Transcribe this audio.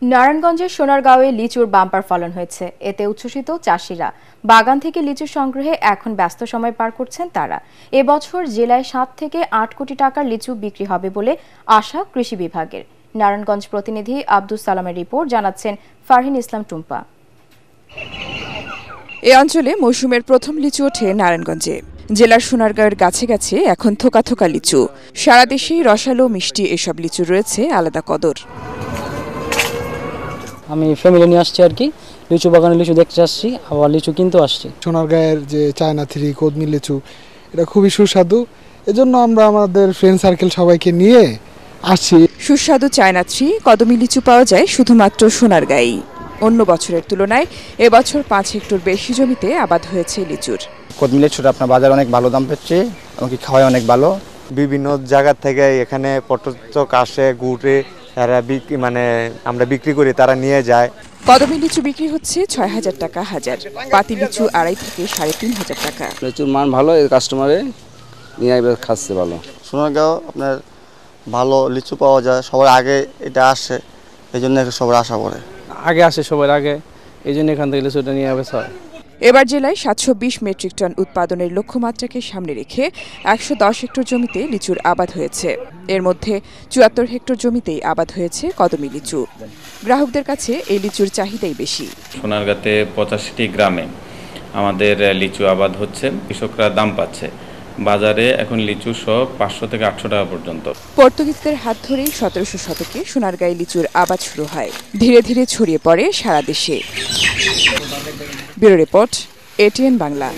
নারায়ণগঞ্জের সোনারগাঁওয়ে লিচুর বাম্পার ফলন হয়েছে। এতে উচ্ছ্বসিত চাষিরা। বাগান থেকে লিচু সংগ্রহে এখন ব্যস্ত সময় পার করছেন তারা। এবছর জেলায় ৭ থেকে ৮ কোটি টাকার লিচু বিক্রি হবে বলে আশা কৃষি বিভাগের। নারায়ণগঞ্জ প্রতিনিধি আব্দুস সালামের রিপোর্ট, জানাচ্ছেন ফারহিন ইসলাম টুম্পা। এ অঞ্চলে মৌসুমের প্রথম লিচু ওঠে নারায়ণগঞ্জে। জেলার সোনারগাঁওয়ের গাছে গাছে এখন থোকা থোকা লিচু। সারা দেশেই রসালো মিষ্টি এসব লিচু রয়েছে আলাদা কদর। আমি ফ্যামিলি নিয়ে আসছি আর কি, লিচু বাগানে লিচু দেখতে আসছি, আবার লিচু কিনতেও আসছি। সোনারগাঁয়ের যে চায়না 3 কদমি লিচু, এটা খুবই সুস্বাদু। এজন্য আমরা আমাদের ফ্রেন্ড সার্কেল সবাইকে নিয়ে আসছি। সুস্বাদু চায়না 3 কদমি লিচু পাওয়া যায় শুধুমাত্র সোনারগাঁয়েই। অন্য বছরের তুলনায় এবছর ৫ হেক্টর বেশি জমিতে আবাদ হয়েছে লিচুর। কদমি লিচুটা আপনার বাজারে অনেক ভালো দাম পাচ্ছে, এমনকি খাওয়াই অনেক ভালো। বিভিন্ন জায়গা থেকে এখানে পর্যটক আসে, ঘুরে, তারা আমরা বিক্রি করি, তারা নিয়ে যায়। কদমি লিচু বিক্রি হচ্ছে ৬,০০০ টাকা হাজার, পাতি লিচু ২.৫ থেকে ৩,৫০০ টাকা। লিচুর মান ভালো, এই কাস্টমারে নিয়ে খাচ্ছে ভালো। সোনারগাঁও আপনার ভালো লিচু পাওয়া যায়, সবার আগে এটা আসে, এই জন্য সবার আশা করে আগে আসে সবার আগে, এই জন্য এখান থেকে লিচুটা নিয়ে আসে। এবার জেলায় ৭২০ মেট্রিক টন উৎপাদনের লক্ষ্যমাত্রাকে সামনে রেখে ১১০ হেক্টর জমিতে লিচুর আবাদ হয়েছে। এর মধ্যে ৭৪ হেক্টর জমিতেই আবাদ হয়েছে কদমি লিচু। গ্রাহকদের কাছে এই লিচুর চাহিদাই বেশি। সোনারগাঁতে ৮৫টি গ্রামে আমাদের লিচু আবাদ হচ্ছে, কৃষকরা দাম পাচ্ছে। বাজারে এখন লিচু সব ৫০০ থেকে ৮০০ টাকা পর্যন্ত। পর্তুগিজদের হাত ধরেই ১৭০০ শতকে সোনারগাঁয়ে লিচুর আবাদ শুরু হয়, ধীরে ধীরে ছড়িয়ে পড়ে সারা দেশে। Bureau report, ATN Bangla.